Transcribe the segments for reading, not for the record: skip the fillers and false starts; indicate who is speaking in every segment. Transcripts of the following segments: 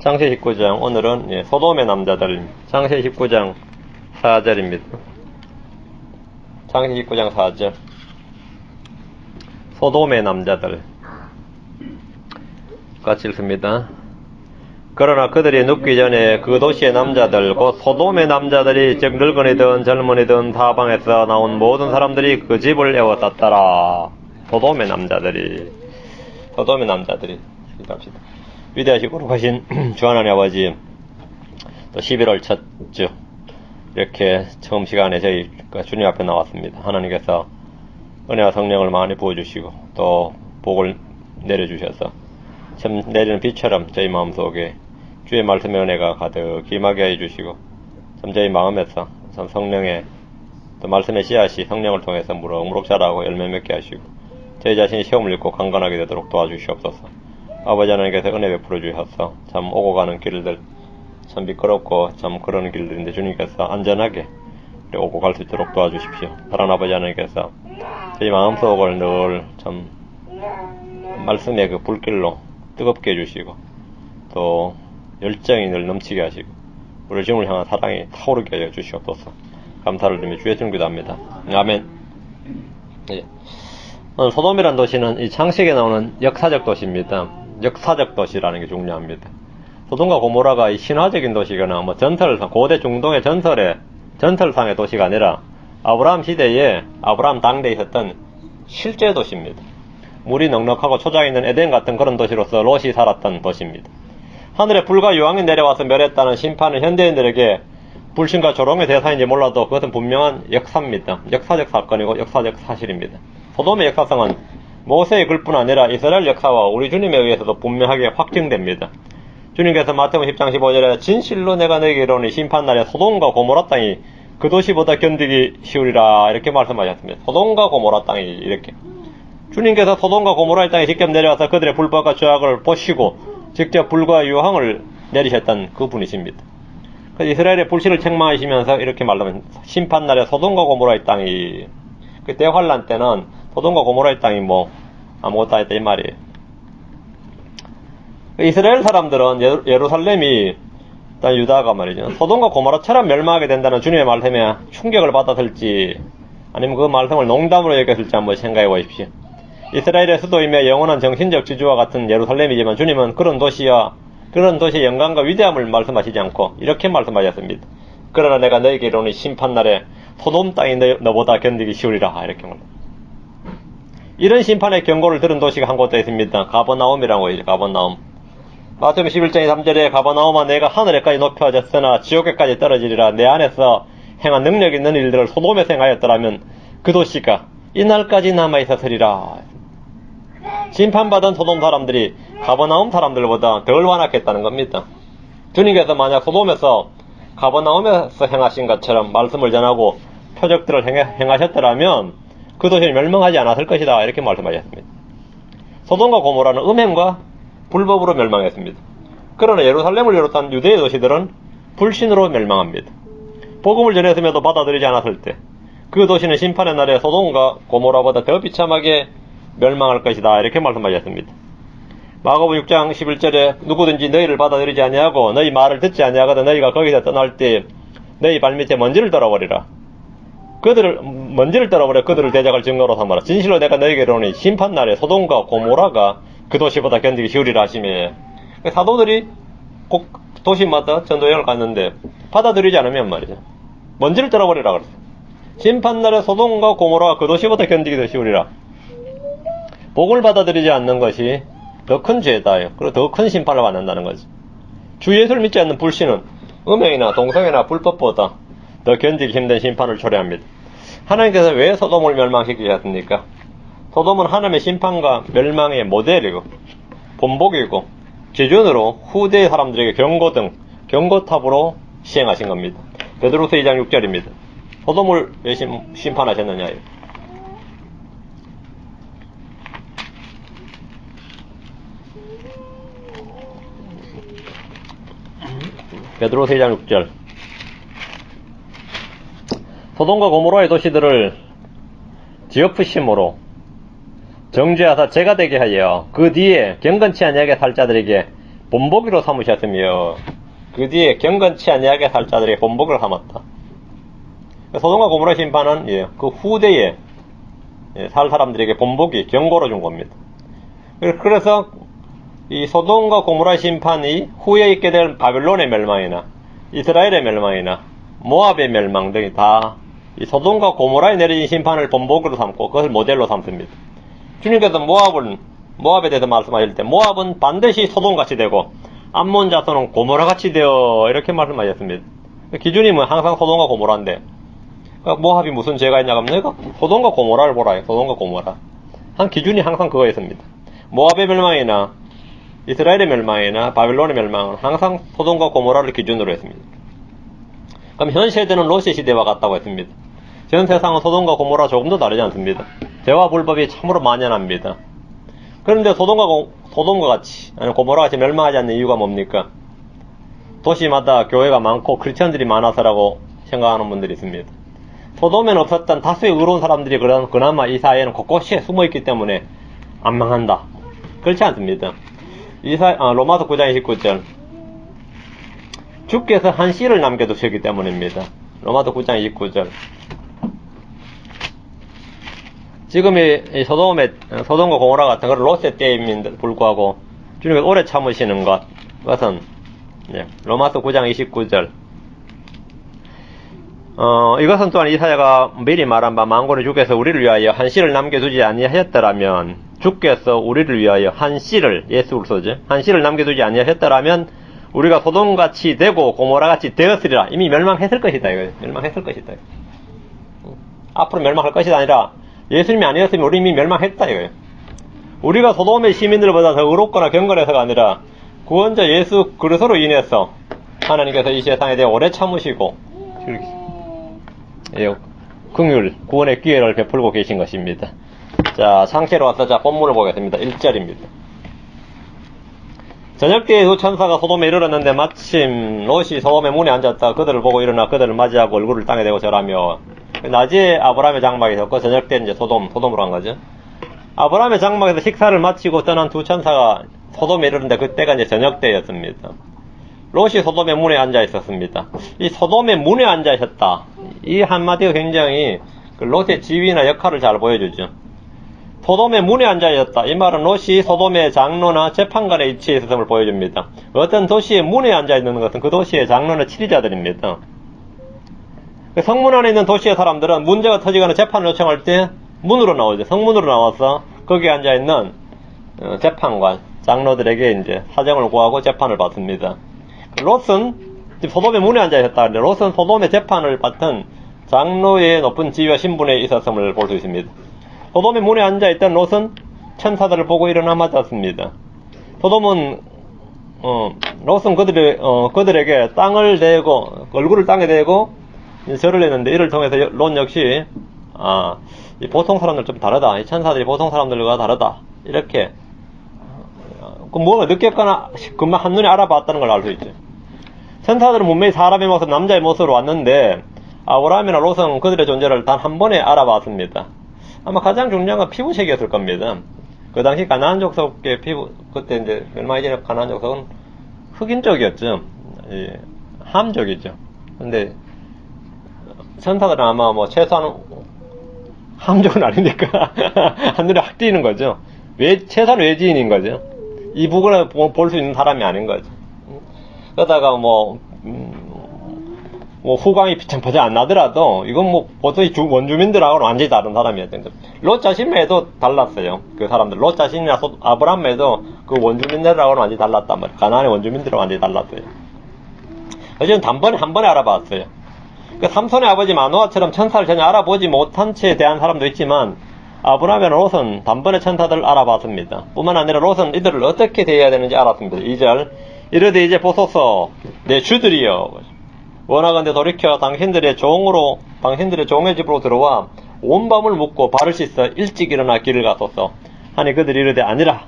Speaker 1: 창세 19장 오늘은 소돔의 남자들 창세 19장 4절입니다. 창세 19장 4절 소돔의 남자들 같이 읽습니다. 그러나 그들이 눕기 전에 그 도시의 남자들 곧 소돔의 남자들이 즉 늙은이든 젊은이든 사방에서 나온 모든 사람들이 그 집을 에워쌌더라. 소돔의 남자들이 기도합시다. 위대하시고 거룩하신 주 하나님 아버지, 또 11월 첫 주 이렇게 처음 시간에 저희가 주님 앞에 나왔습니다. 하나님께서 은혜와 성령을 많이 부어주시고 또 복을 내려주셔서 참 내리는 비처럼 저희 마음속에 주의 말씀의 은혜가 가득 임하게 해주시고 참 저희 마음에서 참 성령의 또 말씀의 씨앗이 성령을 통해서 무럭무럭 자라고 열매 맺게 하시고 저희 자신이 시험을 읽고 강건하게 되도록 도와주시옵소서. 아버지 하나님께서 은혜 베풀어 주셔서 참 오고 가는 길들 참 미끄럽고 참 그런 길들인데 주님께서 안전하게 오고 갈 수 있도록 도와주십시오. 사랑하는 아버지 하나님께서 저희 마음속을 늘 참 말씀의 그 불길로 뜨겁게 해주시고 또 열정이 늘 넘치게 하시고 우리 주님을 향한 사랑이 타오르게 하여 주시옵소서. 감사를 드리며 주의 이름 기도합니다. 아멘. 예. 오늘 소돔이라는 도시는 이 창세기에 나오는 역사적 도시입니다. 역사적 도시라는 게 중요합니다. 소돔과 고모라가 이 신화적인 도시거나 뭐 전설상, 고대 중동의 전설상의 도시가 아니라 아브라함 시대에 아브라함 당대에 있었던 실제 도시입니다. 물이 넉넉하고 초장이 있는 에덴 같은 그런 도시로서 롯이 살았던 도시입니다. 하늘에 불과 유황이 내려와서 멸했다는 심판은 현대인들에게 불신과 조롱의 대상인지 몰라도 그것은 분명한 역사입니다. 역사적 사건이고 역사적 사실입니다. 소돔의 역사성은 모세의 글뿐 아니라 이스라엘 역사와 우리 주님에 의해서도 분명하게 확증됩니다. 주님께서 마태복음 10장 15절에 진실로 내가 너에게 이르노니 심판날에 소돔과 고모라 땅이 그 도시보다 견디기 쉬우리라 이렇게 말씀하셨습니다. 소돔과 고모라 땅이 이렇게 주님께서 소돔과 고모라의 땅에 직접 내려와서 그들의 불법과 죄악을 보시고 직접 불과 유황을 내리셨던 그 분이십니다. 그래서 이스라엘의 불신을 책망하시면서 이렇게 말하면 심판날에 소돔과 고모라의 땅이 그 대환란 때는 소돔과 고모라의 땅이 뭐 아무것도 아니다 이 말이에요. 이스라엘 사람들은 예루살렘이 일단 유다가 말이죠. 소돔과 고모라처럼 멸망하게 된다는 주님의 말씀에 충격을 받았을지 아니면 그 말씀을 농담으로 여겼을지 한번 생각해 보십시오. 이스라엘의 수도이며 영원한 정신적 지주와 같은 예루살렘이지만 주님은 그런 도시의 영광과 위대함을 말씀하시지 않고 이렇게 말씀하셨습니다. 그러나 내가 너에게 이르노니 심판날에 소돔 땅이 너보다 견디기 쉬우리라 이렇게 말합니다. 이런 심판의 경고를 들은 도시가 한 곳도 있습니다. 가버나움이라고 해요. 가버나움. 마태복음 11장 3절에 가버나움아 내가 하늘에까지 높여졌으나 지옥에까지 떨어지리라. 내 안에서 행한 능력 있는 일들을 소돔에서 행하였더라면 그 도시가 이날까지 남아있었으리라. 심판받은 소돔 사람들이 가버나움 사람들보다 덜 완악했다는 겁니다. 주님께서 만약 소돔에서 가버나움에서 행하신 것처럼 말씀을 전하고 표적들을 행하셨더라면 그 도시는 멸망하지 않았을 것이다 이렇게 말씀하셨습니다. 소돔과 고모라는 음행과 불법으로 멸망했습니다. 그러나 예루살렘을 비롯한 유대의 도시들은 불신으로 멸망합니다. 복음을 전했음에도 받아들이지 않았을 때 그 도시는 심판의 날에 소돔과 고모라보다 더 비참하게 멸망할 것이다 이렇게 말씀하셨습니다. 마가복음 6장 11절에 누구든지 너희를 받아들이지 아니하고 너희 말을 듣지 아니하거든 너희가 거기서 떠날 때 너희 발밑에 먼지를 떨어버려 그들을 대적할 증거로 삼아라. 진실로 내가 너희에게 이르노니 심판날에 소돔과 고모라가 그 도시보다 견디기 쉬우리라 하시며 사도들이 꼭 도시마다 전도여행을 갔는데 받아들이지 않으면 말이죠. 먼지를 떨어버리라 그랬어요. 심판날에 소돔과 고모라가 그 도시보다 견디기 더 쉬우리라. 복을 받아들이지 않는 것이 더 큰 죄다. 그리고 더 큰 심판을 받는다는 거지. 주 예수를 믿지 않는 불신은 음행이나 동성애나 불법보다 더 견디기 힘든 심판을 초래합니다. 하나님께서 왜 소돔을 멸망시키셨습니까? 소돔은 하나님의 심판과 멸망의 모델이고 본보기이고 기준으로 후대의 사람들에게 경고탑으로 시행하신 겁니다. 베드로서 2장 6절입니다. 소돔을 왜 심판하셨느냐. 베드로서 2장 6절 소돔과 고모라의 도시들을 지어푸심으로 정죄하사 죄가 되게 하여 그 뒤에 경건치 아니하게 살 자들에게 본보기로 삼으셨으며 그 뒤에 경건치 아니하게 살 자들에게 본보기를 삼았다. 소돔과 고모라 심판은 그 후대에 살 사람들에게 본보기, 경고로 준 겁니다. 그래서 이 소돔과 고모라 심판이 후에 있게 될 바벨론의 멸망이나 이스라엘의 멸망이나 모압의 멸망 등이 다 이 소돔과 고모라에 내려진 심판을 본보기로 삼고 그것을 모델로 삼습니다. 주님께서 모압에 대해서 말씀하실 때 모압은 반드시 소돔같이 되고 암몬 자손은 고모라같이 되어 이렇게 말씀하셨습니다. 기준이 항상 소돔과 고모라인데 모압이 무슨 죄가 있냐고 하면 내가 소돔과 고모라를 보라. 소돔과 고모라. 한 기준이 항상 그거였습니다. 모압의 멸망이나 이스라엘의 멸망이나 바벨론의 멸망은 항상 소돔과 고모라를 기준으로 했습니다. 그럼 현 세대는 롯의 시대와 같다고 했습니다. 전 세상은 소돔과 고모라 조금도 다르지 않습니다. 죄와 불법이 참으로 만연합니다. 그런데 소돔과 같이 아니 고모라 같이 멸망하지 않는 이유가 뭡니까? 도시마다 교회가 많고 크리스천들이 많아서라고 생각하는 분들이 있습니다. 소돔에는 없었던 다수의 의로운 사람들이 그나마 이 사회에는 곳곳에 숨어있기 때문에 안 망한다. 그렇지 않습니다. 로마서 9장 29절 주께서 한 씨를 남겨두셨기 때문입니다. 로마서 9장 29절 지금 이 소돔과 고모라 같은 그런 롯의 때임에도 불구하고 주님께서 오래 참으시는 그것은 로마서 9장 29절 이것은 또한 이사야가 미리 말한 바 만군의 주께서 우리를 위하여 한 씨를 남겨두지 아니하셨더라면 주께서 우리를 위하여 한 씨를 예수 그리스도죠. 한 씨를 남겨두지 아니하셨더라면 우리가 소돔같이 되고 고모라같이 되었으리라. 이미 멸망했을 것이다. 이거 멸망했을 것이다. 앞으로 멸망할 것이 아니라 예수님이 아니었으면 우리 이미 멸망했다 이거예요. 우리가 소돔의 시민들보다 더 의롭거나 경건해서가 아니라 구원자 예수 그리스도로 인해서 하나님께서 이 세상에 대해 오래 참으시고 긍휼 구원의 기회를 베풀고 계신 것입니다. 자, 상체로 와서 본문을 보겠습니다. 1절입니다. 저녁때에 두 천사가 소돔에 이르렀는데 마침 롯이 소돔의 문에 앉았다. 그들을 보고 일어나 그들을 맞이하고 얼굴을 땅에 대고 절하며 낮에 아브라함의 장막에 있었고 저녁 때 이제 소돔으로 간 거죠. 아브라함의 장막에서 식사를 마치고 떠난 두 천사가 소돔에 이르는데 그때가 이제 저녁 때였습니다. 롯이 소돔의 문에 앉아 있었습니다. 이 소돔의 문에 앉아 있었다. 이 한마디가 굉장히 그 롯의 지위나 역할을 잘 보여주죠. 소돔의 문에 앉아 있었다. 이 말은 롯이 소돔의 장로나 재판관에 위치해 있었음을 보여줍니다. 어떤 도시의 문에 앉아 있는 것은 그 도시의 장로나 치리자들입니다. 성문 안에 있는 도시의 사람들은 문제가 터지거나 재판을 요청할 때 문으로 나오죠. 성문으로 나와서 거기에 앉아있는 재판관, 장로들에게 이제 사정을 구하고 재판을 받습니다. 롯은 소돔의 문에 앉아있었다. 근데 롯은 소돔의 재판을 받던 장로의 높은 지위와 신분에 있었음을 볼 수 있습니다. 소돔의 문에 앉아있던 롯은 천사들을 보고 일어나 맞았습니다. 롯은 그들에게 땅을 대고 얼굴을 땅에 대고 절을 했는데 이를 통해서 롯 역시 이 보통 사람들 좀 다르다. 이 천사들이 보통 사람들과 다르다. 이렇게 뭔가 느꼈거나 금방 한눈에 알아봤다는 걸 알 수 있죠. 천사들은 분명히 사람의 모습, 남자의 모습으로 왔는데 아브라함이나 롯은 그들의 존재를 단 한 번에 알아봤습니다. 아마 가장 중요한 건 피부색이었을 겁니다. 그 당시 가나안 족속의 피부, 그때 이제 멸망이 전에 가나안 족속은 흑인 쪽이었죠. 함족이죠. 근데 천사들은 아마 최소한 함족은 아니니까 한눈에 확 띄는 거죠. 최소한 외지인인 거죠. 이 부분을 볼 수 있는 사람이 아닌 거죠. 그러다가 후광이 비참하지 안 나더라도 이건 보통 원주민들하고는 완전히 다른 사람이었던 거죠. 롯 자신에도 달랐어요. 그 사람들 롯 자신이나 아브람에도 그 원주민들하고는 완전히 달랐단 말이에요. 가나안의 원주민들은 완전히 달랐어요. 어쨌든 한 번에 알아봤어요. 그 삼손의 아버지 마노아처럼 천사를 전혀 알아보지 못한 채 대한 사람도 있지만 아브라함이나 롯은 단번에 천사들을 알아봤습니다. 뿐만 아니라 롯은 이들을 어떻게 대해야 되는지 알았습니다. 2절 이르되 이제 보소서 내 주들이여 원하건대 돌이켜 당신들의 종의 집으로 들어와 온 밤을 묵고 발을 씻어 일찍 일어나 길을 가소서 하니 그들이 이르되 아니라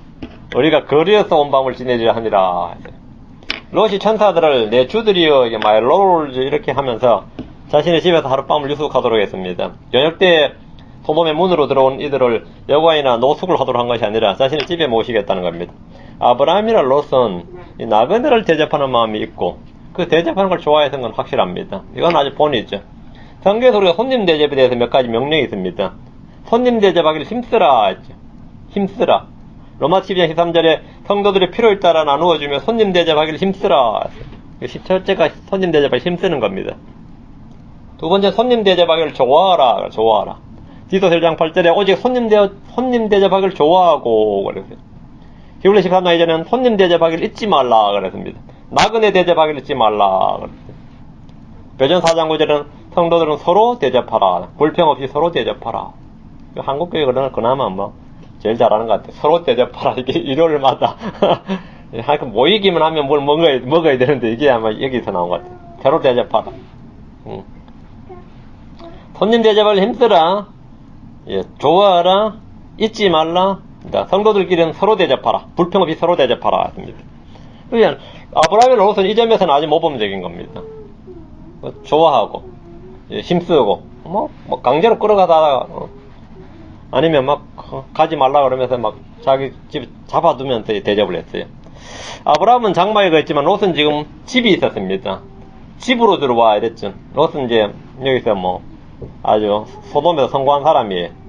Speaker 1: 우리가 거리에서 온 밤을 지내리라 하니라. 롯이 천사들을 내 주들이여 my lords 이렇게 하면서 자신의 집에서 하룻밤을 유숙하도록 했습니다. 저녁 때 소돔의 문으로 들어온 이들을 여관이나 노숙을 하도록 한 것이 아니라 자신의 집에 모시겠다는 겁니다. 아브라함이나 롯은 이 나그네를 대접하는 마음이 있고 그 대접하는 걸 좋아해서는 건 확실합니다. 이건 아주 본이죠. 성경에서 우리가 손님 대접에 대해서 몇 가지 명령이 있습니다. 손님 대접하기를 힘쓰라 했죠. 힘쓰라. 로마 12장 13절에 성도들의 필요에 따라 나누어주며 손님 대접하기를 힘쓰라. 첫째가 손님 대접하기 힘쓰는 겁니다. 두 번째 손님 대접하기를 좋아하라. 좋아하라. 디도서 1장 8절에 오직 손님 대접하기를 좋아하고 그랬어요. 히브리 13장 2절에는 손님 대접하기를 잊지 말라 그랬습니다. 나그네 대접하기를 잊지 말라 그랬어요. 베드로 4장 9절에는 성도들은 서로 대접하라. 불평 없이 서로 대접하라. 한국 교회 그나마 뭐 제일 잘하는 것 같아요. 서로 대접하라. 이게 일요일마다 하여튼 모이기만 하면 뭘 먹어야 되는데 이게 아마 여기서 나온 것 같아요. 서로 대접하라. 손님 대접을 힘쓰라. 예, 좋아하라. 잊지 말라. 성도들끼리는 서로 대접하라. 불평 없이 서로 대접하라. 했습니다. 그러니까 아브라함의 롯은 이 점에서는 아주 모범적인 겁니다. 좋아하고, 예, 힘쓰고, 강제로 끌어가다가, 아니면 가지 말라 그러면서 자기 집 잡아두면서 대접을 했어요. 아브라함은 장막에 거했지만 롯은 지금 집이 있었습니다. 집으로 들어와야 됐죠. 롯은 이제 여기서 아주 소돔에서 성공한 사람이에요.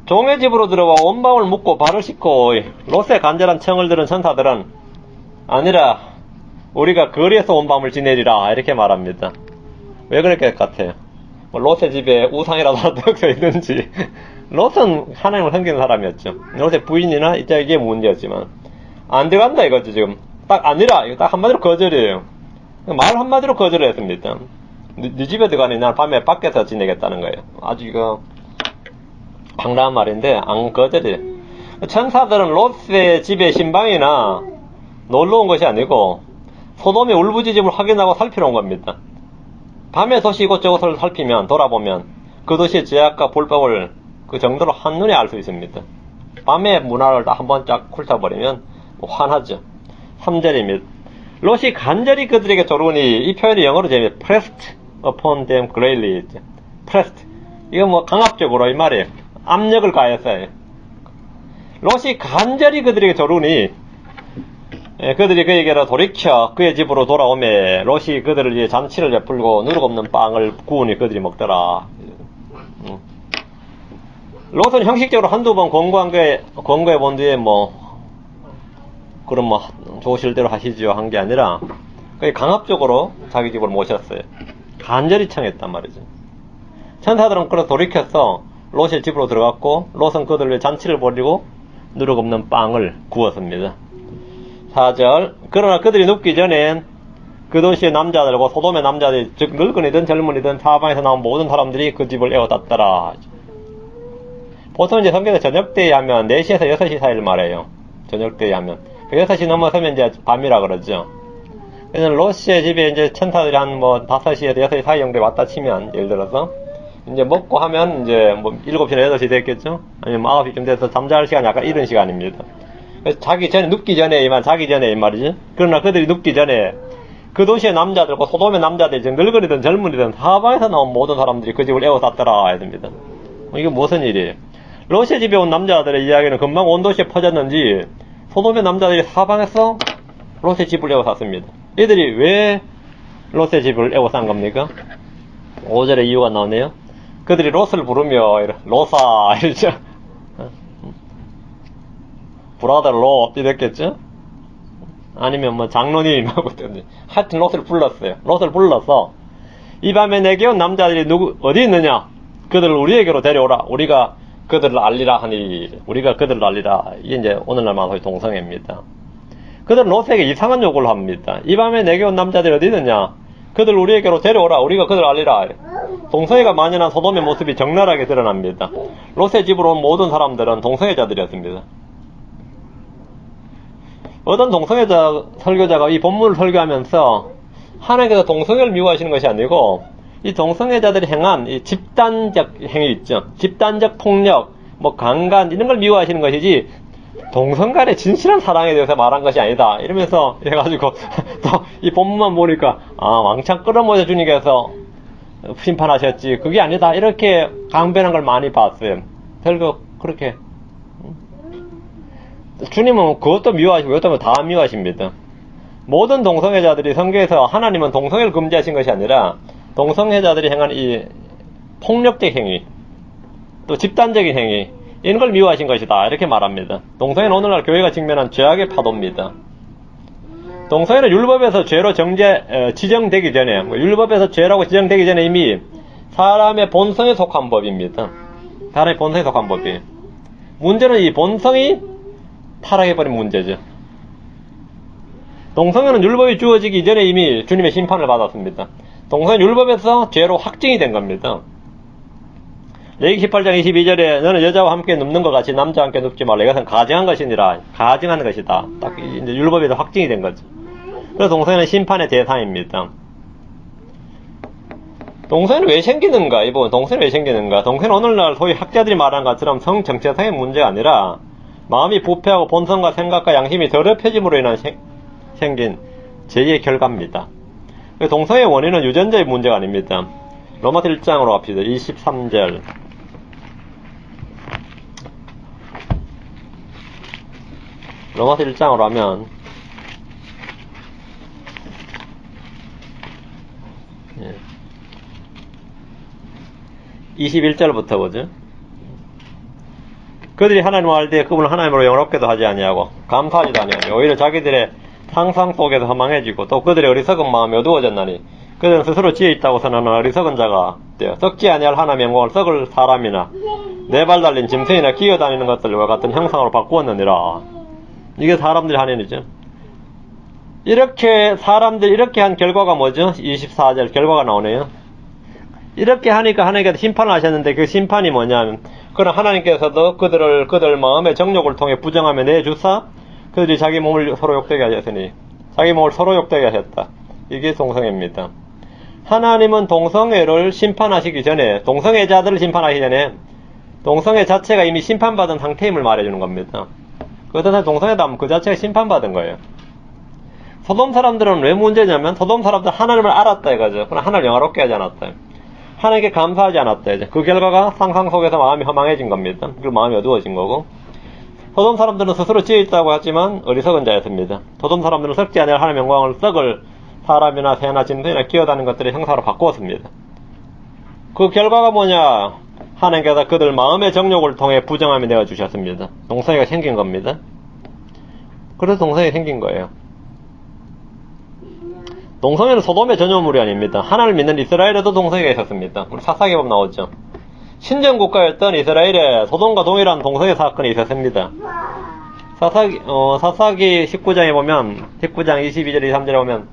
Speaker 1: 종의 집으로 들어와 온 밤을 묵고 발을 씻고 롯의 간절한 청을 들은 천사들은 아니라 우리가 거리에서 온 밤을 지내리라 이렇게 말합니다. 왜 그렇게 같아요? 롯의 집에 우상이라도 하나 떡서 있는지. 롯은 하나님을 섬기는 사람이었죠. 롯의 부인이나 이게 문제였지만 안 들어간다 이거죠. 지금 딱 아니라 이거 딱 한마디로 거절이에요. 말 한마디로 거절을 했습니다. 네 집에 들어가니 난 밤에 밖에서 지내겠다는 거예요. 아주 이거 황당한 말인데 안 거절이에요. 천사들은 롯의 집의 신방이나 놀러 온 것이 아니고 소돔의 울부짖음을 확인하고 살피러 온 겁니다. 밤에 도시 이곳저곳을 살피면 돌아보면 그 도시의 죄악과 불법을 그 정도로 한눈에 알 수 있습니다. 밤의 문화를 다 한번 쫙 훑어버리면 환하죠. 3절입니다. 롯이 간절히 그들에게 조르니 이 표현이 영어로 재미있어요. pressed upon them greatly. pressed. 이거 강압적으로 이 말이에요. 압력을 가했어요. 롯이 간절히 그들에게 조르니 그들이 그에게로 돌이켜 그의 집으로 돌아오매 롯이 그들을 위해 잔치를 베풀고 누룩 없는 빵을 구우니 그들이 먹더라. 롯은 형식적으로 한두 번 권고해 본 뒤에 그럼 좋으실 대로 하시죠 한 게 아니라 거의 강압적으로 자기 집으로 모셨어요. 간절히 청했단 말이죠. 천사들은 그래서 돌이켜서 롯의 집으로 들어갔고 롯은 그들을 위해 잔치를 벌이고 누룩 없는 빵을 구웠습니다. 4절. 그러나 그들이 눕기 전에 그 도시의 남자들과 소돔의 남자들, 즉 늙은이든 젊은이든 사방에서 나온 모든 사람들이 그 집을 에워쌌더라. 보통 이제 성경에서 저녁때에 하면 4시에서 6시 사이를 말해요. 저녁때에 하면. 6시 넘어서면 이제 밤이라 그러죠. 그래서 롯의 집에 이제 천사들이 한 5시에서 6시 사이 정도에 왔다 치면, 예를 들어서, 이제 먹고 하면 이제 7시나 8시 됐겠죠? 아니면 9시쯤 돼서 잠잘 시간이 약간 이른 시간입니다. 그래서 눕기 전에 이 말이지. 그러나 그들이 눕기 전에 그 도시의 남자들과 소돔의 남자들, 즉 늙은이든 젊은이든 사방에서 나온 모든 사람들이 그 집을 에워쌌더라 했습니다. 이게 무슨 일이에요? 롯의 집에 온 남자들의 이야기는 금방 온 도시에 퍼졌는지 소돔의 남자들이 사방에서 롯의 집을 에워쌌습니다. 이들이 왜 롯의 집을 에워싼 겁니까? 5절에 이유가 나오네요. 그들이 롯을 부르며 롯아 이러죠. 브라더 롯 이랬겠죠? 아니면 장로님 하고 하여튼 롯을 불렀어요. 롯을 불러서 이 밤에 내게 온 남자들이 어디 있느냐? 그들을 우리에게로 데려오라. 우리가 그들을 알리라 하니 우리가 그들을 알리라. 이게 이제 오늘날 말하는 동성애입니다. 그들은 롯에게 이상한 요구를 합니다. 이 밤에 내게 온 남자들이 어디 있느냐? 그들 우리에게로 데려오라. 우리가 그들을 알리라. 동성애가 만연한 소돔의 모습이 적나라하게 드러납니다. 롯의 집으로 온 모든 사람들은 동성애자들이었습니다. 어떤 설교자가 이 본문을 설교하면서 하나님께서 동성애를 미워하시는 것이 아니고 이 동성애자들이 행한 이 집단적 행위 있죠. 집단적 폭력, 강간 이런 걸 미워하시는 것이지 동성 간의 진실한 사랑에 대해서 말한 것이 아니다. 이러면서 해가지고 또 이 본문만 보니까 왕창 끌어모여 주님께서 심판하셨지 그게 아니다. 이렇게 강변한 걸 많이 봤어요. 설교 그렇게 주님은 그것도 미워하시고 이것도 다 미워하십니다. 모든 동성애자들이 성경에서 하나님은 동성애를 금지하신 것이 아니라 동성애자들이 행한 이 폭력적 행위, 또 집단적인 행위, 이런 걸 미워하신 것이다. 이렇게 말합니다. 동성애는 오늘날 교회가 직면한 죄악의 파도입니다. 동성애는 율법에서 죄로 지정되기 전에, 율법에서 죄라고 지정되기 전에 이미 사람의 본성에 속한 법입니다. 사람의 본성에 속한 법이에요. 문제는 이 본성이 타락해버린 문제죠. 동성애는 율법이 주어지기 이전에 이미 주님의 심판을 받았습니다. 동성애는 율법에서 죄로 확증이 된 겁니다. 레위기 18장 22절에 너는 여자와 함께 눕는 것 같이 남자와 함께 눕지 말라. 이것은 가증한 것이니라. 가증한 것이다. 딱 이제 율법에서 확증이 된 거죠. 그래서 동성애는 심판의 대상입니다. 동성애는 왜 생기는가? 이 부분 동성애는 왜 생기는가? 동성애는 오늘날 소위 학자들이 말하는 것처럼 성 정체성의 문제가 아니라 마음이 부패하고 본성과 생각과 양심이 더럽혀짐으로 인한 생긴 죄의 결과입니다. 동성애의 원인은 유전자의 문제가 아닙니다. 로마서 1장으로 갑시다. 23절. 로마서 1장으로 하면 21절부터 보죠. 그들이 하나님을 알 때 그분을 하나님으로 영원롭게도 하지 아니하고 감사하지도 아니하니 오히려 자기들의 상상 속에서 허망해지고 또 그들의 어리석은 마음이 어두워졌나니 그들은 스스로 지혜 있다고 선하는 어리석은 자가 되어 썩지 아니할 하나님의 영광을 썩을 사람이나 네 발 달린 짐승이나 기어다니는 것들과 같은 형상으로 바꾸었느니라. 이게 사람들이 하는 일이죠. 이렇게 사람들이 이렇게 한 결과가 뭐죠? 24절 결과가 나오네요. 이렇게 하니까 하나님께서 심판을 하셨는데 그 심판이 뭐냐면 그러나 하나님께서도 그들 마음의 정욕을 통해 부정하며 내주사 그들이 자기 몸을 서로 욕되게 하셨으니 자기 몸을 서로 욕되게 하셨다. 이게 동성애입니다. 하나님은 동성애를 심판하시기 전에 동성애자들을 심판하기 전에 동성애 자체가 이미 심판받은 상태임을 말해주는 겁니다. 그것은 동성애다 하면 그 자체가 심판받은 거예요. 소돔 사람들은 왜 문제냐면 소돔 사람들은 하나님을 알았다 이거죠. 그러나 하나님을 영화롭게 하지 않았다. 하나님께 감사하지 않았다. 이제 그 결과가 상상 속에서 마음이 허망해진 겁니다. 그리고 마음이 어두워진 거고. 소돔 사람들은 스스로 지혜 있다고 하지만 어리석은 자였습니다. 소돔 사람들은 썩지 아니할 하나님의 영광을 썩을 사람이나 새나 짐승이나 기어다니는 것들의 형상으로 바꾸었습니다. 그 결과가 뭐냐? 하나님께서 그들 마음의 정욕을 통해 부정함이 내어주셨습니다. 동성애가 생긴 겁니다. 그래서 동성애가 생긴 거예요. 동성애는 소돔의 전유물이 아닙니다. 하나님을 믿는 이스라엘에도 동성애가 있었습니다. 우리 사사기 보면 나오죠. 신정국가였던 이스라엘에 소돔과 동일한 동성애 사건이 있었습니다. 사사기 19장에 보면 19장 22절 23절에 보면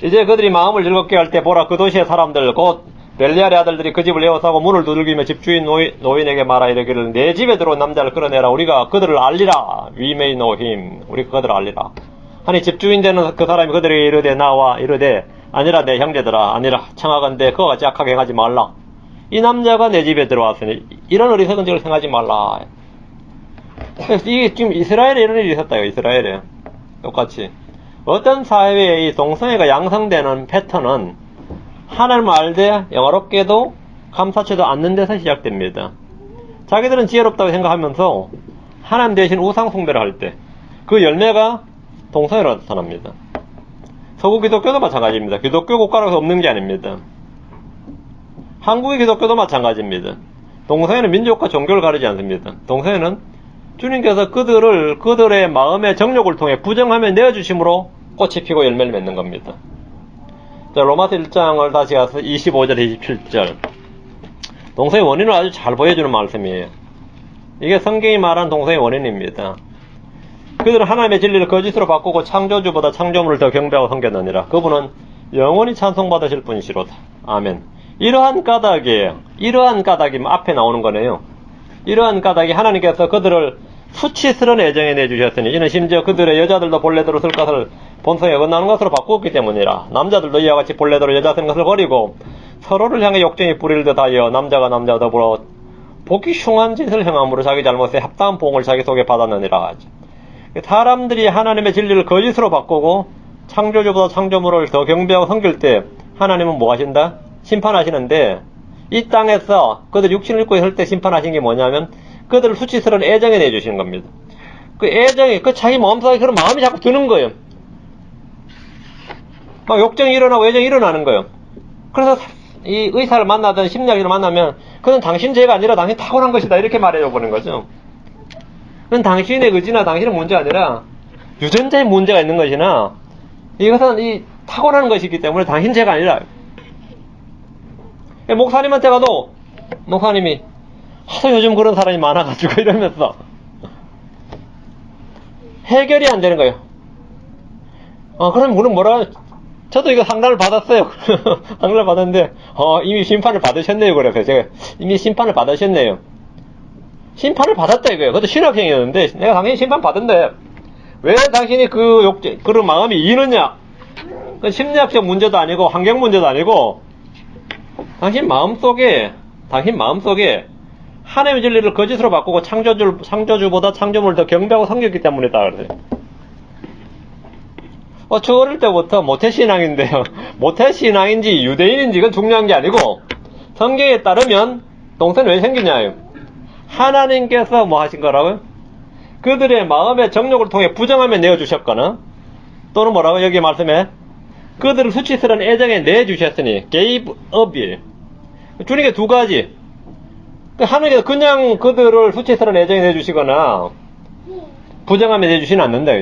Speaker 1: 이제 그들이 마음을 즐겁게 할 때 보라 그 도시의 사람들 곧 벨리알의 아들들이 그 집을 에워싸고 문을 두들기며 집주인 노인에게 말하 이르기를 내 집에 들어온 남자를 끌어내라 우리가 그들을 알리라 we may know him 우리 그들을 알리라 하니 집주인 되는 그 사람이 그들에게 이르되 나와 이르되 아니라 내 형제들아 아니라 청하건대 그와 같이 악하게 행하지 말라 이 남자가 내 집에 들어왔으니 이런 어리석은 짓을 행하지 말라. 이게 지금 이스라엘에 이런 일이 있었다. 이스라엘에 똑같이 어떤 사회에 이 동성애가 양성되는 패턴은 하나님을 알되 영화롭게도 감사치도 않는 데서 시작됩니다. 자기들은 지혜롭다고 생각하면서 하나님 대신 우상 숭배를 할 때 그 열매가 동성애로 나타납니다. 서구 기독교도 마찬가지입니다. 기독교 국가라서 없는 게 아닙니다. 한국의 기독교도 마찬가지입니다. 동성애는 민족과 종교를 가리지 않습니다. 동성애는 주님께서 그들의 마음의 정욕을 통해 부정하며 내어주심으로 꽃이 피고 열매를 맺는 겁니다. 자, 로마서 1장을 다시 가서 25절, 27절. 동성애의 원인을 아주 잘 보여주는 말씀이에요. 이게 성경이 말한 동성애의 원인입니다. 그들은 하나님의 진리를 거짓으로 바꾸고 창조주보다 창조물을 더 경배하고 섬겼느니라. 그분은 영원히 찬송받으실 분이시로다. 아멘. 이러한 까닭이에요. 이러한 까닭이 앞에 나오는 거네요. 이러한 까닭이 하나님께서 그들을 수치스러운 애정에 내주셨으니 이는 심지어 그들의 여자들도 본래대로 쓸 것을 본성에 어긋나는 것으로 바꾸었기 때문이라. 남자들도 이와 같이 본래대로 여자 쓰는 것을 버리고 서로를 향해 욕쟁이 뿌리를 듯하여 남자가 남자와 더불어 보기 흉한 짓을 행함으로 자기 잘못에 합당한 보응을 자기 속에 받았느니라 하죠. 사람들이 하나님의 진리를 거짓으로 바꾸고 창조주보다 창조물을 더 경배하고 섬길 때 하나님은 뭐 하신다? 심판하시는데 이 땅에서 그들 육신을 입고 있을 때 심판하신 게 뭐냐면 그들을 수치스러운 애정에 내주시는 겁니다. 그 애정이 그 자기 마음속에 그런 마음이 자꾸 드는 거예요. 막 욕정이 일어나고 애정이 일어나는 거예요. 그래서 이 의사를 만나든 심리학을 만나면 그건 당신 죄가 아니라 당신 타고난 것이다 이렇게 말해줘 보는 거죠. 그건 당신의 의지나 당신의 문제가 아니라 유전자의 문제가 있는 것이나 이것은 이 타고나는 것이기 때문에 당신 죄가 아니라. 목사님한테 가도 목사님이 하도 요즘 그런 사람이 많아가지고 이러면서 해결이 안 되는 거예요. 그럼 우리는 뭐라, 저도 이거 상담을 받았어요. 상담을 받았는데, 이미 심판을 받으셨네요. 그래서 제가 이미 심판을 받으셨네요. 심판을 받았다 이거예요. 그것도 신학생이었는데, 내가 당연히 심판 받은데, 왜 당신이 그런 마음이 이느냐? 그 심리학적 문제도 아니고, 환경 문제도 아니고, 당신 마음속에 하나님의 진리를 거짓으로 바꾸고 창조주보다 창조물을 더 경배하고 섬겼기 때문이다. 그러세요. 저 어릴 때부터 모태신앙인데요. 모태신앙인지 유대인인지 이건 중요한 게 아니고, 성경에 따르면 동서는 왜 생기냐요. 하나님께서 뭐 하신 거라고요? 그들의 마음의 정욕을 통해 부정하며 내어주셨거나, 또는 뭐라고 여기 말씀에 그들을 수치스러운 애정에 내주셨으니 gave up이에요. 주님께 두 가지. 하나님께서 그냥 그들을 수치스러운 애정에 내주시거나 부정하며 내주시는 않는다.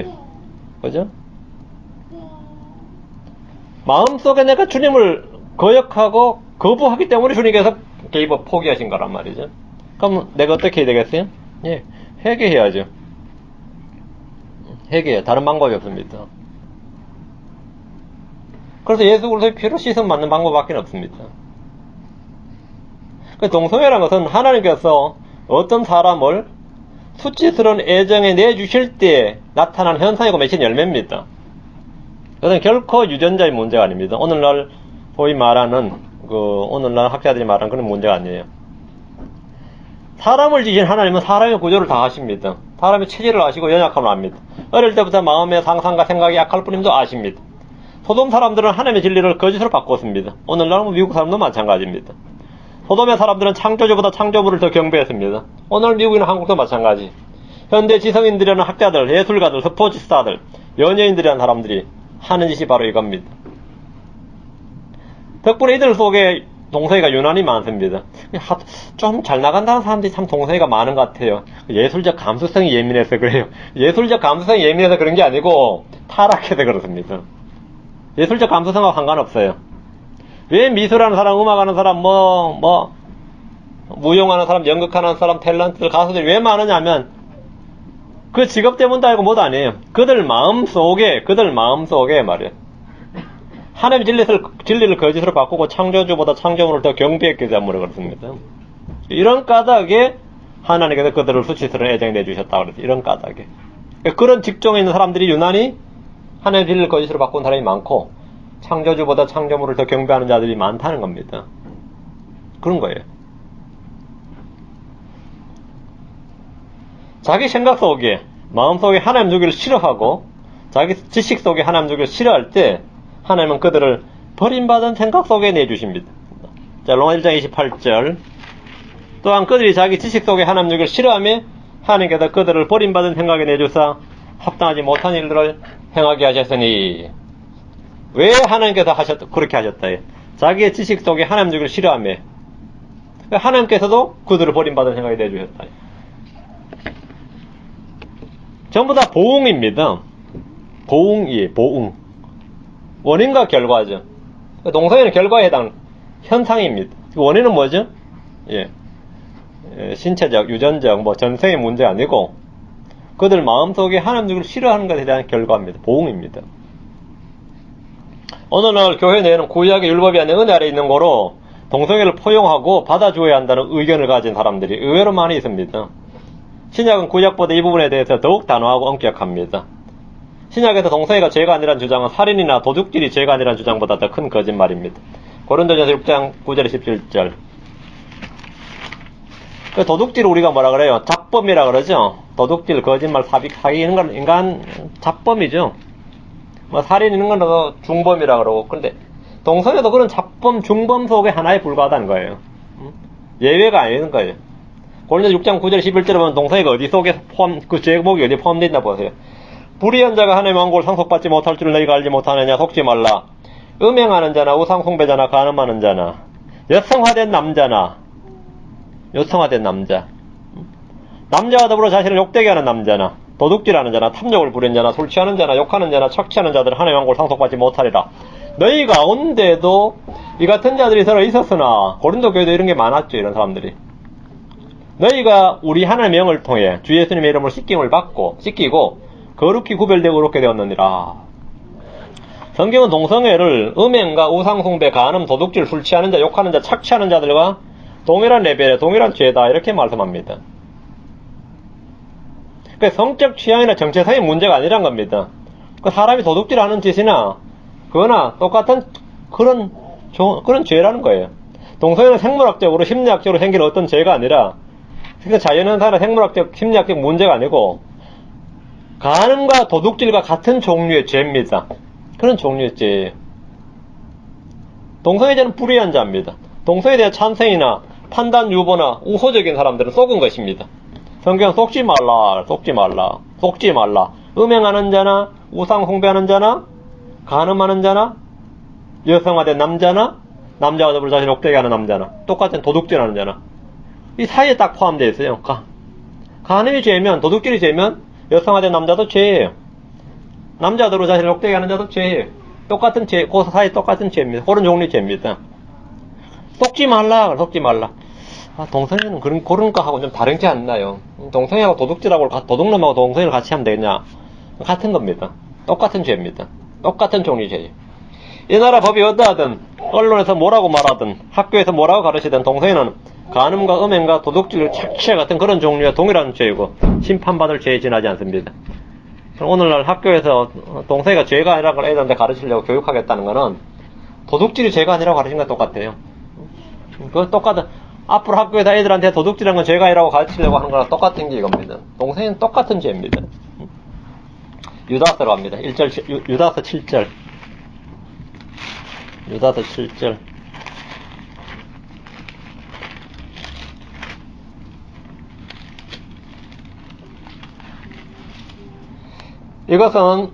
Speaker 1: 그죠? 마음속에 내가 주님을 거역하고 거부하기 때문에 주님께서 gave up, 포기하신 거란 말이죠. 그럼 내가 어떻게 해야 되겠어요? 예, 회개해야죠. 회개해요. 다른 방법이 없습니다. 그래서 예수 그리스도의 피로 씻음 받는 방법밖에 없습니다. 동성애라는 것은 하나님께서 어떤 사람을 수치스러운 애정에 내주실 때 나타난 현상이고 맺힌 열매입니다. 그것은 결코 유전자의 문제가 아닙니다. 오늘날 소위 말하는 오늘날 학자들이 말하는 그런 문제가 아니에요. 사람을 지신 하나님은 사람의 구조를 다 아십니다. 사람의 체질을 아시고 연약함을 압니다. 어릴 때부터 마음의 상상과 생각이 약할 뿐임도 아십니다. 소돔 사람들은 하나님의 진리를 거짓으로 바꿨습니다. 오늘날 미국 사람도 마찬가지입니다. 소돔의 사람들은 창조주보다 창조물을 더 경배했습니다. 오늘 미국이나 한국도 마찬가지. 현대 지성인들이라는 학자들, 예술가들, 스포츠스타들, 연예인들이라는 사람들이 하는 짓이 바로 이겁니다. 덕분에 이들 속에 동성애가 유난히 많습니다. 좀 잘 나간다는 사람들이 참 동성애가 많은 것 같아요. 예술적 감수성이 예민해서 그래요. 예술적 감수성이 예민해서 그런 게 아니고 타락해서 그렇습니다. 예술적 감수성과 상관없어요. 왜 미술하는 사람, 음악하는 사람, 무용하는 사람, 연극하는 사람, 탤런트들, 가수들이 왜 많으냐면 그 직업 때문도 아니고 뭐도 아니에요. 그들 마음속에 말이에요. 하나님의 진리를 거짓으로 바꾸고 창조주보다 창조물을 더 경배했기 때문에 그렇습니다. 이런 까닭에 하나님께서 그들을 수치스러운 애정에 내주셨다고 그랬어요. 이런 까닭에. 그런 직종에 있는 사람들이 유난히 하나님의 진리를 거짓으로 바꾼 사람이 많고 창조주보다 창조물을 더 경배하는 자들이 많다는 겁니다. 그런 거예요. 자기 생각 속에, 마음속에 하나님 두기를 싫어하고 자기 지식 속에 하나님 두기를 싫어할 때 하나님은 그들을 버림받은 생각 속에 내주십니다. 자, 로마 1장 28절. 또한 그들이 자기 지식 속에 하나님 두기를 싫어하며 하나님께서 그들을 버림받은 생각에 내주사 합당하지 못한 일들을 행하게 하셨으니. 왜 하나님께서 그렇게 하셨다. 자기의 지식 속에 하나님 두기를 싫어하며 하나님께서도 그들을 버림받은 생각에 내주셨다. 전부 다 보응입니다. 보응. 원인과 결과죠. 동성애는 결과에 해당 현상입니다. 원인은 뭐죠? 신체적, 유전적, 전생의 문제 아니고 그들 마음속에 하나님 두기를 싫어하는 것에 대한 결과입니다. 보응입니다. 오늘날 교회 내에는 구약의 율법이 아닌 은혜 아래 있는 거로 동성애를 포용하고 받아줘야 한다는 의견을 가진 사람들이 의외로 많이 있습니다. 신약은 구약보다 이 부분에 대해서 더욱 단호하고 엄격합니다. 신약에서 동성애가 죄가 아니라는 주장은 살인이나 도둑질이 죄가 아니라는 주장보다 더 큰 거짓말입니다. 고린도전서 6장 9절 17절. 도둑질을 우리가 뭐라 그래요? 잡범이라 그러죠? 도둑질, 거짓말, 사기 이런 건 인간 잡범이죠. 살인 이런 건 중범이라 그러고. 근데 동성애도 그런 잡범, 중범 속에 하나에 불과하다는 거예요. 예외가 아닌 거예요. 고린도서 6장 9절 11절에 보면 동성애가 어디 속에 그 제목이 어디 포함되어 있나 보세요. 불의한 자가 하나님의 왕국을 상속받지 못할 줄을 너희가 알지 못하느냐. 속지 말라. 음행하는 자나 우상숭배자나 간음하는 자나 여성화된 남자나 여성화된 남자, 남자와 더불어 자신을 욕되게 하는 남자나 도둑질하는 자나 탐욕을 부리는 자나 술 취하는 자나 욕하는 자나 착취하는 자들 하나님의 왕국을 상속받지 못하리라. 너희 가운데도 이 같은 자들이 서로 있었으나 고린도 교회도 이런 게 많았죠. 이런 사람들이. 너희가 우리 하나님의 영을 통해 주 예수님의 이름으로 씻기고 거룩히 구별되고 그렇게 되었느니라. 성경은 동성애를 음행과 우상숭배, 간음, 도둑질, 술 취하는 자, 욕하는 자, 착취하는 자들과 동일한 레벨에 동일한 죄다 이렇게 말씀합니다. 그 성적 취향이나 정체성의 문제가 아니란 겁니다. 그 사람이 도둑질하는 짓이나 그거나 똑같은 그런 죄라는 거예요. 동성애는 생물학적으로 심리학적으로 생긴 어떤 죄가 아니라 그러니까 자연현상이나 생물학적 심리학적 문제가 아니고 간음과 도둑질과 같은 종류의 죄입니다. 그런 종류의 죄예요. 동성애자는 불의한 자입니다. 동성애에 대한 찬성이나 판단 유보나 우호적인 사람들은 속은 것입니다. 성경은 속지 말라. 음행하는 자나 우상 숭배하는 자나 간음하는 자나 여성화된 남자나 남자와 더불어 자신을 욕되게 하는 남자나 똑같은 도둑질하는 자나 이 사이에 딱 포함되어 있어요. 간음이 죄면 도둑질이 죄면 여성화된 남자도 죄예요. 남자와 더불어 자신을 욕되게 하는 자도 죄예요. 똑같은 죄, 그 사이에 똑같은 죄입니다. 그런 종류의 죄입니다. 속지 말라. 동성애는 그런 거 하고 좀 다른 게 안 나요. 동성애하고 도둑질하고 도둑놈하고 동성애를 같이 하면 되겠냐? 같은 겁니다. 똑같은 죄입니다. 똑같은 종류의 죄예요. 이 나라 법이 어떠하든 언론에서 뭐라고 말하든 학교에서 뭐라고 가르치든 동성애는 간음과 음행과 도둑질, 착취 같은 그런 종류의 동일한 죄이고 심판받을 죄에 지나지 않습니다. 오늘날 학교에서 동성애가 죄가 아니라는 걸 애들한테 가르치려고 교육하겠다는 거는 도둑질이 죄가 아니라고 가르치는 거 똑같아요. 똑같은 앞으로 학교에서 애들한테 도둑질한 건 죄가 아니라고 가르치려고 하는 거랑 똑같은 게 이겁니다. 동성애는 똑같은 죄입니다. 유다서로 갑니다. 유다서 7절. 유다서 7절. 이것은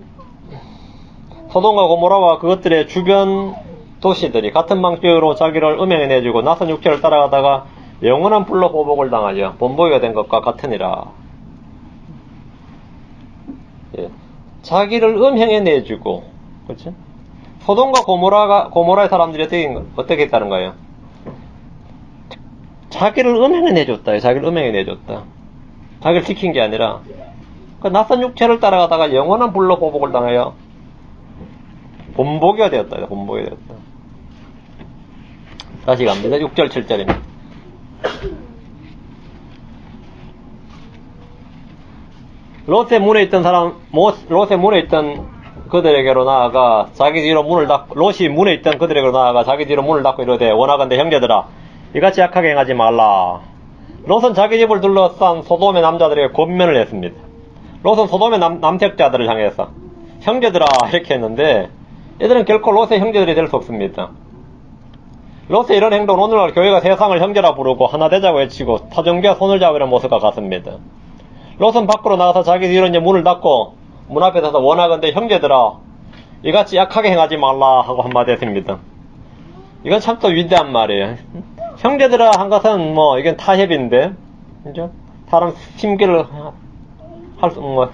Speaker 1: 소돔과 고모라와 그것들의 주변 도시들이 같은 방식으로 자기를 음행해내주고 낯선 육체를 따라가다가 영원한 불로 보복을 당하여 본보기가 된 것과 같으니라. 예. 자기를 음행해내주고, 그렇죠? 소돔과 고모라의 사람들이 어떻게 했다는 거예요? 자기를 음행해내줬다. 자기를 음행해내줬다. 자기를 지킨 게 아니라 그 낯선 육체를 따라가다가 영원한 불로 보복을 당하여 본보기가 되었다. 본보기가 되었다. 다시 갑니다. 6절 7절입니다. 롯의 문에 있던 그들에게로 나아가 자기 뒤로 문을 닫고 롯이 문에 있던 그들에게로 나아가 자기 뒤로 문을 닫고 이르되 원하건대 형제들아 이같이 악하게 행하지 말라. 롯은 자기 집을 둘러싼 소돔의 남자들에게 권면을 했습니다. 롯은 소돔의 남택자들을 향해서 형제들아 이렇게 했는데 얘들은 결코 롯의 형제들이 될 수 없습니다. 롯의 이런 행동은 오늘날 교회가 세상을 형제라 부르고 하나 되자고 외치고 타종교와 손을 잡으려는 모습과 같습니다. 롯은 밖으로 나가서 자기 뒤로 이제 문을 닫고 문 앞에 서서 원하건대 형제들아 이같이 약하게 행하지 말라 하고 한마디 했습니다. 이건 참 또 위대한 말이에요. 형제들아 한 것은 이건 타협인데 그죠? 사람 심기를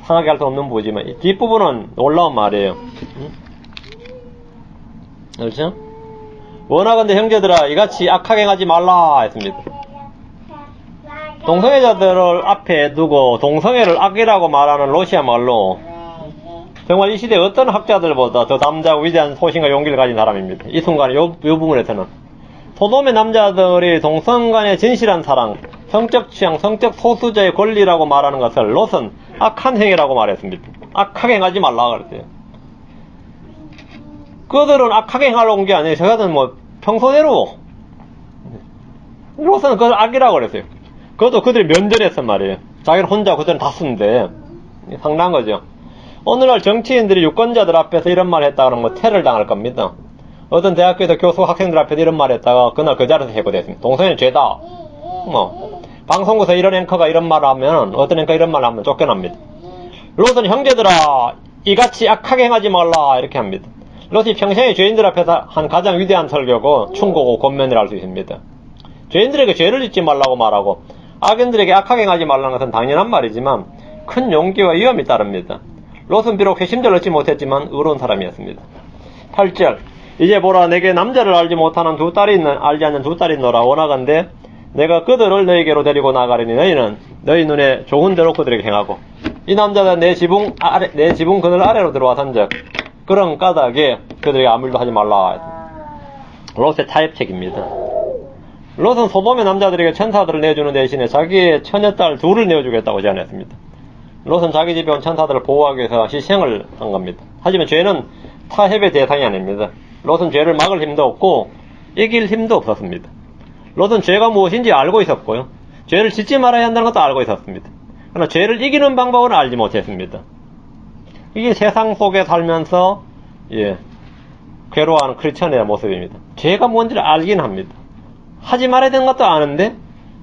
Speaker 1: 상하게 할 수 없는 부분이지만 이 뒷부분은 놀라운 말이에요. 그렇죠? 원하건대 형제들아 이같이 악하게 행하지 말라 했습니다. 동성애자들을 앞에 두고 동성애를 악이라고 말하는 롯이야말로 정말 이 시대의 어떤 학자들보다 더 담대하고 위대한 소신과 용기를 가진 사람입니다. 이 순간에 이 부분에서는 소돔의 남자들이 동성 간의 진실한 사랑, 성적 취향, 성적 소수자의 권리라고 말하는 것을 롯은 악한 행위라고 말했습니다. 악하게 행하지 말라 그랬어요. 그들은 악하게 행하려고 온 게 아니에요. 저희들은 평소대로 롯은 그걸 악이라고 그랬어요. 그것도 그들이 면전했단 말이에요. 자기는 혼자 그들은 다 쓰는데 상당한 거죠. 오늘날 정치인들이 유권자들 앞에서 이런 말 했다 그러면 테러를 당할 겁니다. 어떤 대학교에서 교수 학생들 앞에서 이런 말 했다가 그날 그 자리에서 해고됐습니다. 동성애는 죄다. 방송국에서 이런 앵커가 이런 말을 하면 어떤 앵커가 이런 말을 하면 쫓겨납니다. 롯은 형제들아 이같이 악하게 행하지 말라 이렇게 합니다. 롯이 평생의 죄인들 앞에서 한 가장 위대한 설교고 충고고 권면을 할 수 있습니다. 죄인들에게 죄를 짓지 말라고 말하고 악인들에게 악하게 행하지 말라는 것은 당연한 말이지만 큰 용기와 위험이 따릅니다. 롯은 비록 회심자를 얻지 못했지만 의로운 사람이었습니다. 8절 이제 보라 내게 남자를 알지 못하는 알지 않는 두 딸이 있노라. 원하건대 내가 그들을 너희에게로 데리고 나가리니 너희는 너희 눈에 좋은 대로 그들에게 행하고 이 남자는 내 지붕 그늘 아래로 들어와선즉 그런 까닭에 그들에게 아무 일도 하지 말라. 롯의 타협책입니다. 롯은 소돔의 남자들에게 천사들을 내주는 대신에 자기의 처녀딸 둘을 내어주겠다고 제안했습니다. 롯은 자기 집에 온 천사들을 보호하기 위해서 희생을 한 겁니다. 하지만 죄는 타협의 대상이 아닙니다. 롯은 죄를 막을 힘도 없고 이길 힘도 없었습니다. 롯은 죄가 무엇인지 알고 있었고요. 죄를 짓지 말아야 한다는 것도 알고 있었습니다. 그러나 죄를 이기는 방법은 알지 못했습니다. 이게 세상 속에 살면서 괴로워하는 크리스천의 모습입니다. 죄가 뭔지를 알긴 합니다. 하지 말아야 되는 것도 아는데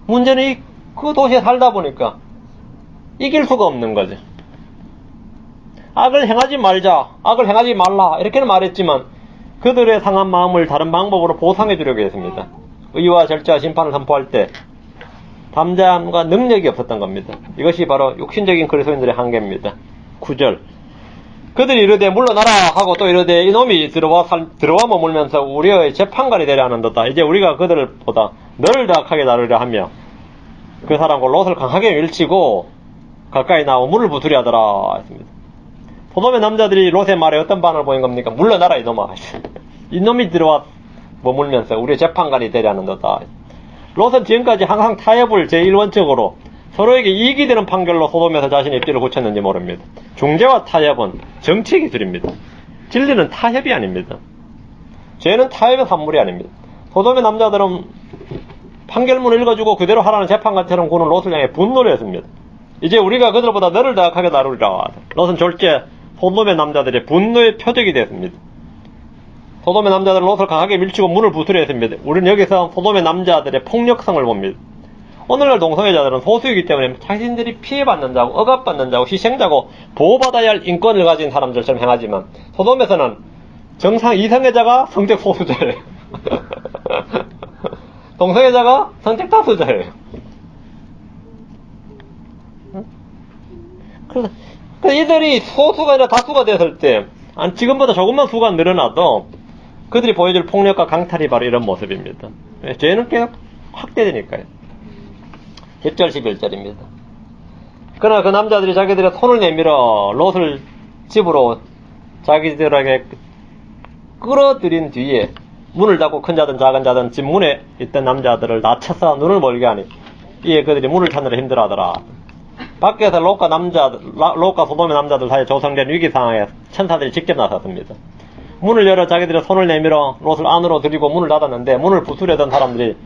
Speaker 1: 문제는 그 도시에 살다 보니까 이길 수가 없는 거죠. 악을 행하지 말자, 악을 행하지 말라 이렇게는 말했지만 그들의 상한 마음을 다른 방법으로 보상해 주려고 했습니다. 의와 절제와 심판을 선포할 때 담대함과 능력이 없었던 겁니다. 이것이 바로 육신적인 그리스도인들의 한계입니다. 9절 그들이 이르되 물러나라 하고 또 이르되 이놈이 들어와 머물면서 우리의 재판관이 되려 하는도다. 이제 우리가 그들보다 너를 더 악하게 다루려 하며 그 사람과 롯을 강하게 밀치고 가까이 나와 문을 부수려 하더라 했습니다. 소돔의 남자들이 롯의 말에 어떤 반응을 보인 겁니까? 물러나라 이놈아. 이놈이 들어와 머물면서 우리의 재판관이 되려 하는도다. 롯은 지금까지 항상 타협을 제1원칙으로 서로에게 이익이 되는 판결로 소돔에서 자신의 입지를 굳혔는지 모릅니다. 중재와 타협은 정치의 기술입니다. 진리는 타협이 아닙니다. 죄는 타협의 산물이 아닙니다. 소돔의 남자들은 판결문을 읽어주고 그대로 하라는 재판관처럼 구는 롯을 향해 분노를 했습니다. 이제 우리가 그들보다 너를 더 악하게 다루리라. 롯은 졸제 소돔의 남자들의 분노의 표적이 됐습니다. 소돔의 남자들은 롯을 강하게 밀치고 문을 부수려 했습니다. 우리는 여기서 소돔의 남자들의 폭력성을 봅니다. 오늘날 동성애자들은 소수이기 때문에 자신들이 피해받는 자고 억압받는 자고 희생자고 보호받아야 할 인권을 가진 사람들처럼 행하지만 소돔에서는 정상 이성애자가 성적 소수자예요. 동성애자가 성적 다수자예요. 그래서 이들이 소수가 아니라 다수가 됐을 때 지금보다 조금만 수가 늘어나도 그들이 보여줄 폭력과 강탈이 바로 이런 모습입니다. 죄는 계속 확대되니까요. 10절 11절입니다. 그러나 그 남자들이 자기들의 손을 내밀어 롯을 집으로 자기들에게 끌어들인 뒤에 문을 닫고 큰 자든 작은 자든 집 문에 있던 남자들을 낮춰서 눈을 멀게 하니 이에 그들이 문을 찾느라 힘들어하더라. 밖에서 롯과 소돔의 남자들 사이에 조성된 위기 상황에 천사들이 직접 나섰습니다. 문을 열어 자기들의 손을 내밀어 롯을 안으로 들이고 문을 닫았는데 문을 부수려던 사람들이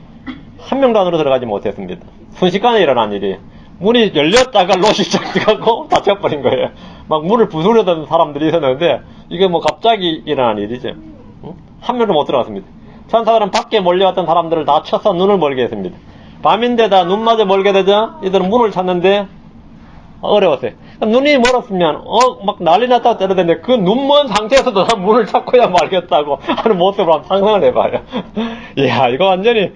Speaker 1: 한 명도 안으로 들어가지 못했습니다. 순식간에 일어난 일이 문이 열렸다가 롯이 착각하고 닫혀버린 거예요. 막 문을 부수려던 사람들이 있었는데 이게 뭐 갑자기 일어난 일이죠. 한 명도 못 들어갔습니다. 천사들은 밖에 몰려왔던 사람들을 다 쳐서 눈을 멀게 했습니다. 밤인데다 눈마저 멀게 되자 이들은 문을 찾는데 어려웠어요. 눈이 멀었으면 막 난리 났다고 때려대는데 그 눈 먼 상태에서도 난 문을 찾고야 말겠다고 하는 모습을 한번 상상을 해봐요. 이야 이거 완전히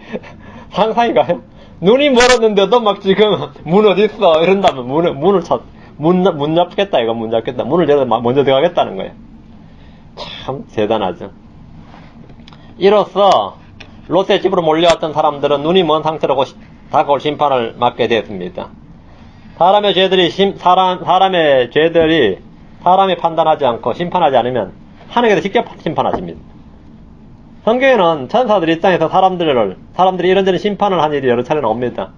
Speaker 1: 상상인가요? 눈이 멀었는데도 막 지금 문 어딨어 이런다면 문 잡겠다 이거 문 잡겠다 문을 열어 먼저 들어가겠다는 거예요. 참 대단하죠. 이로써 롯의 집으로 몰려왔던 사람들은 눈이 먼 상태로 다가올 심판을 맞게 되었습니다. 사람의 죄들이 사람이 판단하지 않고 심판하지 않으면 하나님께서 직접 심판하십니다. 성경에는 천사들이 이 땅에서 사람들이 이런저런 심판을 한 일이 여러 차례 나옵니다.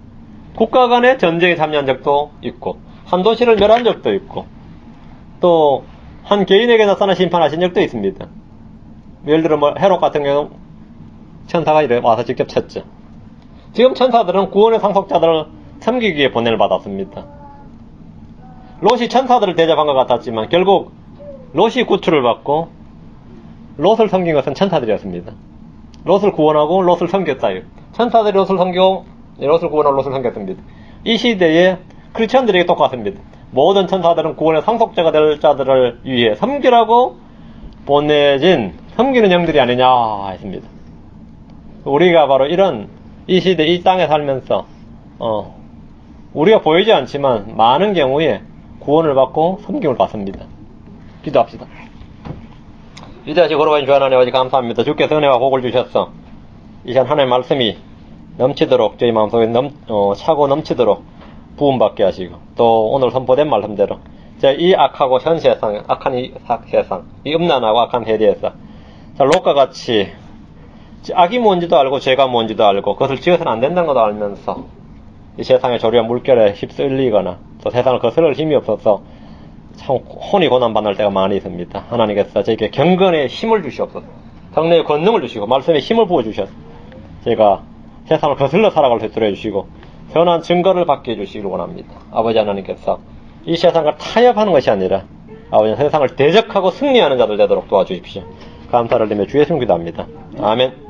Speaker 1: 국가 간의 전쟁에 참여한 적도 있고 한 도시를 멸한 적도 있고 또 한 개인에게 나타나 심판하신 적도 있습니다. 예를 들어 헤롯 같은 경우 천사가 와서 직접 쳤죠. 지금 천사들은 구원의 상속자들을 섬기기 위해 보냄을 받았습니다. 롯이 천사들을 대접한 것 같았지만 결국 롯이 구출을 받고 롯을 섬긴 것은 천사들이었습니다. 롯을 구원하고 롯을 섬겼다요. 천사들이 롯을 섬기고 롯을 구원하고 롯을 섬겼습니다. 이 시대에 크리스천들에게 똑같습니다. 모든 천사들은 구원의 상속자가 될 자들을 위해 섬기라고 보내진 섬기는 영들이 아니냐 했습니다. 우리가 바로 이런 이 시대 이 땅에 살면서 우리가 보이지 않지만 많은 경우에 구원을 받고 섬김을 받습니다. 기도합시다. 위대하시고 거룩하신 주 하나님 아버지 감사합니다. 주께서 은혜와 복을 주셨어. 이 시간 하나님의 말씀이 넘치도록 저희 마음속에 차고 넘치도록 부음받게 하시고 또 오늘 선포된 말씀대로 이 악하고 현 세상, 악한 이 세상, 이 음란하고 악한 세대에서 롯과 같이 악이 뭔지도 알고 죄가 뭔지도 알고 그것을 지어서는 안 된다는 것도 알면서 이 세상의 조류와 물결에 휩쓸리거나 또 세상을 거스를 힘이 없어서 참 혼이 고난받을 때가 많이 있습니다. 하나님께서 저에게 경건의 힘을 주시옵소서. 성령의 권능을 주시고 말씀의 힘을 부어주셔서 제가 세상을 거슬러 살아갈 수 있도록 해주시고 선한 증거를 받게 해주시길 원합니다. 아버지 하나님께서 이 세상과 타협하는 것이 아니라 아버지 세상을 대적하고 승리하는 자들 되도록 도와주십시오. 감사를 드리며 주의 이름 기도합니다. 아멘.